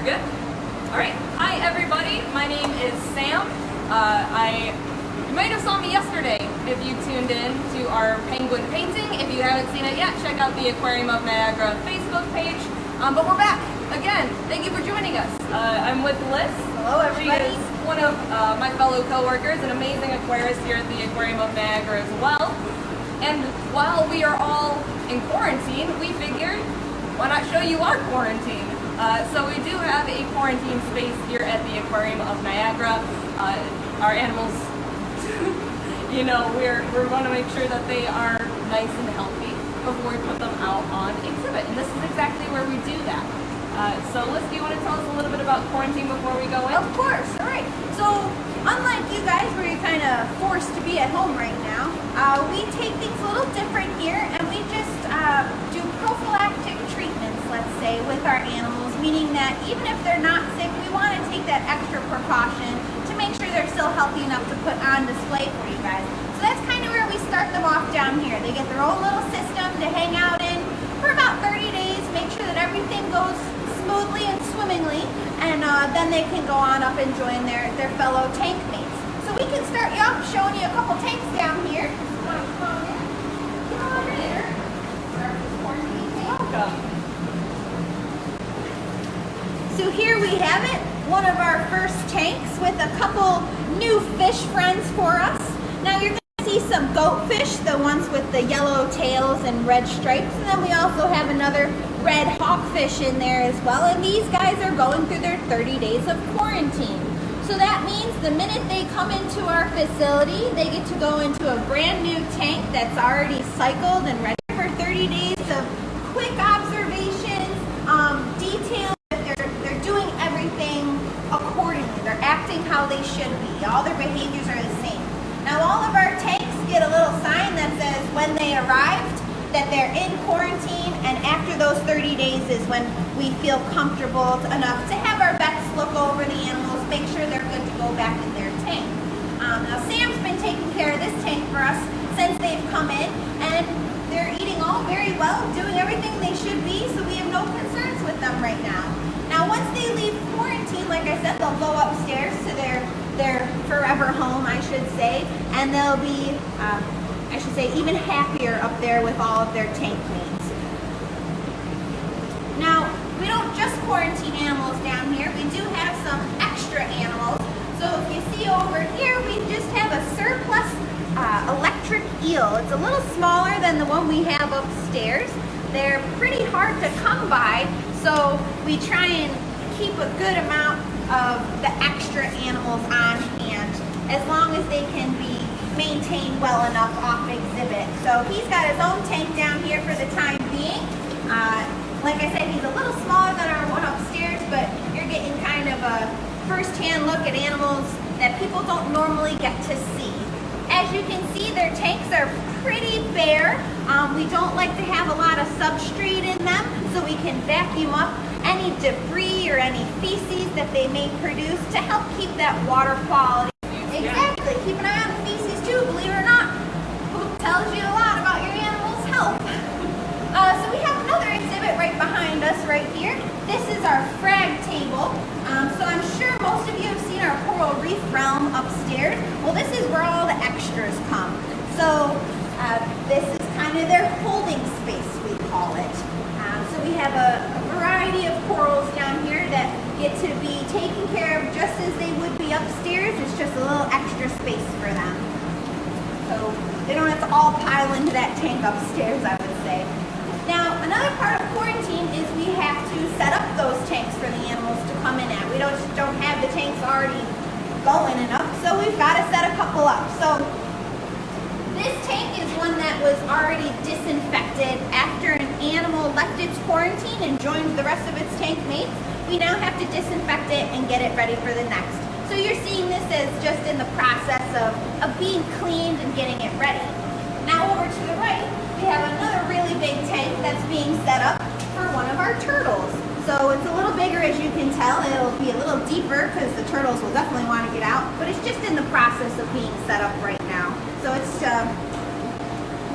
good? All right. Hi, everybody. My name is Sam. You might have saw me yesterday if you tuned in to our penguin painting. If you haven't seen it yet, check out the Aquarium of Niagara Facebook page. But we're back again. Thank you for joining us. I'm with Liz. Hello, everybody. She is one of my fellow co-workers, an amazing aquarist here at the Aquarium of Niagara as well. And while we are all in quarantine, we figured, why not show you our quarantine? So we do have a quarantine space here at the Aquarium of Niagara. Our animals, you know, we're going to make sure that they are nice and healthy before we put them out on exhibit. And this is exactly where we do that. So Liz, do you want to tell us a little bit about quarantine before we go in? Of course. All right. So unlike you guys where you're kind of forced to be at home right now, we take things a little different here, and we just do prophylactic treatments, let's say, with our animals, meaning that even if they're not sick, we want to take that extra precaution to make sure they're still healthy enough to put on display for you guys. So that's kind of where we start them off down here. They get their own little system to hang out in for about 30 days, make sure that everything goes smoothly and swimmingly, and then they can go on up and join their fellow tank mates. So we can start you off showing you a couple tanks down here. Welcome. So here we have it, one of our first tanks with a couple new fish friends for us. Now you're going to see some goatfish, the ones with the yellow tails and red stripes, and then we also have another red hawkfish in there as well, and these guys are going through their 30 days of quarantine. So that means the minute they come into our facility, they get to go into a brand new tank that's already cycled and ready for 30 days of quick observations, details that they're doing everything accordingly. They're acting how they should be. All their behaviors are the same. Now all of our tanks get a little sign that says when they arrived, that they're in quarantine, and after those 30 days is when we feel comfortable enough to have our vets look over the animals, make sure they're good to go back in their tank. Now Sam's been taking care of this tank for us since they've come in, and they're eating all very well, doing everything they should be, so we have no concerns with them right now. Now once they leave quarantine, like I said, they'll go upstairs to their forever home, I should say, and they'll be I should say, even happier up there with all of their tank mates. Now, we don't just quarantine animals down here. We do have some extra animals. So if you see over here, we just have a surplus electric eel. It's a little smaller than the one we have upstairs. They're pretty hard to come by, so we try and keep a good amount of the extra animals on hand, as long as they can be maintained well enough off exhibit. So he's got his own tank down here for the time being. Like I said, he's a little smaller than our one upstairs, but you're getting kind of a first-hand look at animals that people don't normally get to see. As you can see, their tanks are pretty bare. We don't like to have a lot of substrate in them, so we can vacuum up any debris or any feces that they may produce to help keep that water quality. Exactly. Keep an eye on the feces too, believe it or not. Poop tells you a lot about your animal's health. So we have another exhibit right behind us right here. This is our frag table. So I'm sure most of you have seen our coral reef realm upstairs. Well, this is where all the extras come. So this is kind of their holding space, we call it. So we have a variety of corals down here that get to be taken care of just as they would be upstairs. It's just a little extra space for them. So they don't have to all pile into that tank upstairs, I would say. Now, another part of quarantine is we have to set up those tanks for the animals to come in at. We don't have the tanks already going enough, so we've got to set a couple up. So this tank is one that was already disinfected after an animal left its quarantine and joined the rest of its tank mates. We now have to disinfect it and get it ready for the next. So you're seeing this as just in the process of being cleaned and getting it ready. Now over to the right, we have another really big tank that's being set up for one of our turtles. So it's a little bigger, as you can tell. It'll be a little deeper because the turtles will definitely want to get out, but it's just in the process of being set up right now. So it's a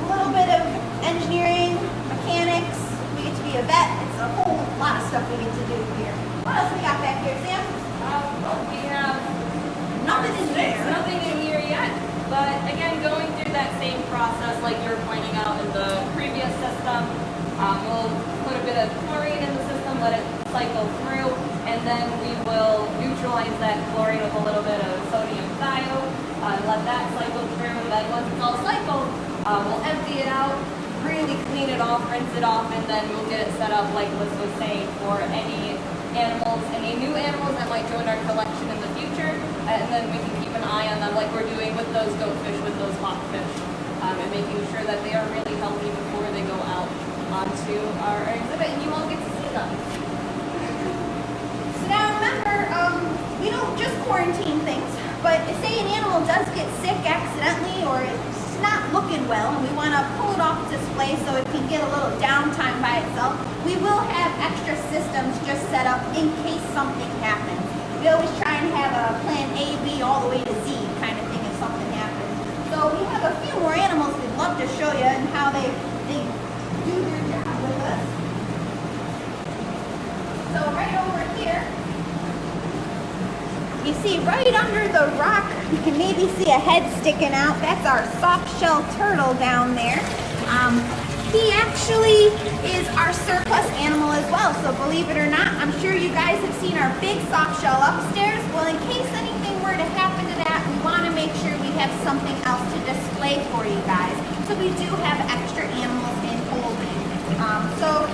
little bit of engineering, mechanics. We get to be a vet. It's a whole lot of stuff we get to do here. What else we got back here, Sam? Well, we have Nothing in there. nothing in here yet. But again, going through that same process like you were pointing out in the previous system, we'll put a bit of chlorine in the system, let it cycle through, and then we will neutralize that chlorine with a little bit of sodium thiol, let that cycle through, and then once it's all cycled, we'll empty it out, really clean it off, rinse it off, and then we'll get it set up like Liz was saying for any animals, any new animals that might join our collection in the future, and then we can keep an eye on them like we're doing with those goatfish, with those hawkfish, and making sure that they are really healthy before they go out onto our exhibit, and you won't get to see them. So now remember, we don't just quarantine things, but say an animal does get sick accidentally or it's not looking well and we want to pull it off display so it can get a little downtime by itself, we will have extra systems just set up in case something happens. We always try and have a plan A, B, all the way to Z kind of thing if something happens. So we have a few more animals we'd love to show you and how they do their job with us. So right over here, you see right under the rock, you can maybe see a head sticking out. That's our soft-shell turtle down there. He actually is our surplus animal as well, so believe it or not, I'm sure you guys have seen our big soft shell upstairs. Well, in case anything were to happen to that, we want to make sure we have something else to display for you guys. So we do have extra animals in holding. So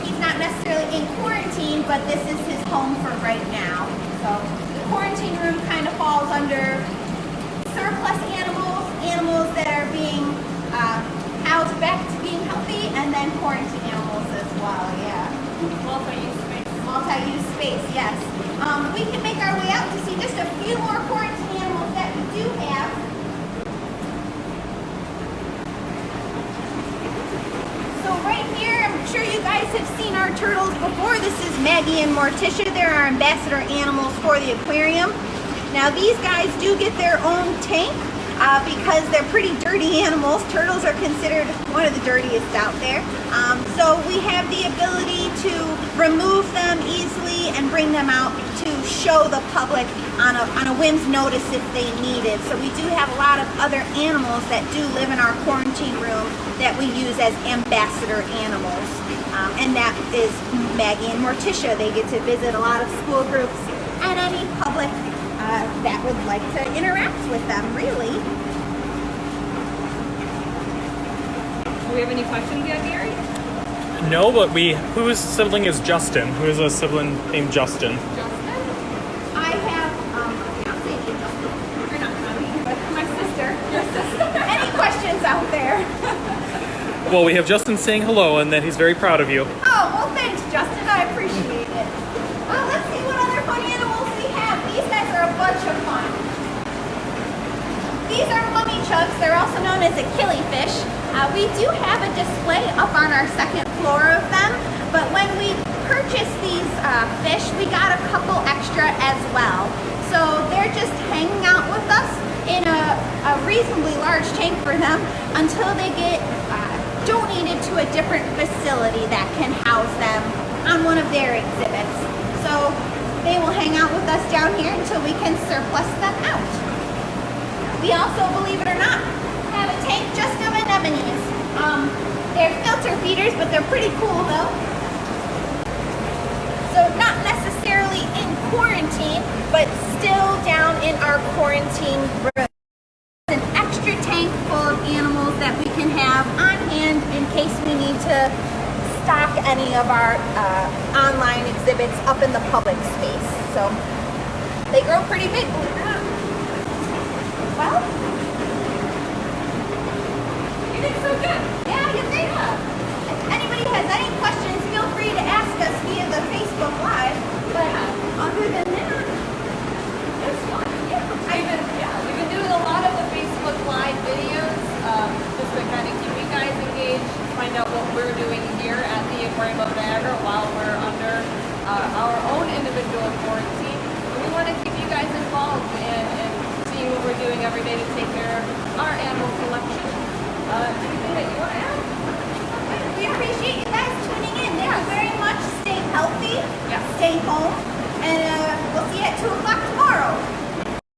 he's not necessarily in quarantine, but this is his home for right now. So the quarantine room kind of falls under surplus animals, animals that are being housed back to being healthy, and then quarantine animals as well, yeah. Multi-use space. Multi-use space, yes. We can make our way out to see just a few more quarantine animals that we do have. So right here, I'm sure you guys have seen our turtles before. This is Maggie and Morticia. They're our ambassador animals for the aquarium. Now these guys do get their own tank because they're pretty dirty animals. Turtles are considered one of the dirtiest out there. So we have the ability to remove them easily and bring them out to show the public on a whim's notice if they need it. So we do have a lot of other animals that do live in our quarantine room that we use as ambassador animals. And that is Maggie and Morticia. They get to visit a lot of school groups and any public that would like to interact with them, really. Do we have any questions yet, Gary? No, but whose sibling is Justin? Who is a sibling named Justin? Justin? I have, a fiance named Justin. You're not coming, but my sister. Your sister. Any questions out there? Well, we have Justin saying hello and that he's very proud of you. Oh, well, thanks, Justin. I appreciate it. Well, let's see what other fun animals we have. These guys are a bunch of fun. These are mummy chugs. They're also known as a killifish. We do have a display up on our second floor of them, but when we purchased these fish, we got a couple extra as well. So they're just hanging out with us in a reasonably large tank for them until they get donated to a different facility that can house them on one of their exhibits. So they will hang out with us down here until we can surplus them out. We also, believe it or not, have a tank just of anemones. They're filter feeders, but they're pretty cool though. So not necessarily in quarantine, but still down in our quarantine room. An extra tank full of animals that we can have on hand in case we need to stock any of our online exhibits up in the public space. So they grow pretty big, believe it or not. Well, You did so good. yeah, you think? If anybody has any questions, feel free to ask us via the Facebook Live. But other than that, It's fun. We've been doing a lot of the Facebook Live videos just to kind of keep you guys engaged, find out what we're doing here at the Aquarium of Niagara while we're under our own individual quarantine. And we want to keep you guys involved in seeing what we're doing every day to take care of our animal collection. Anything that you want to add? we appreciate you guys stay home. And we'll see you at 2 o'clock.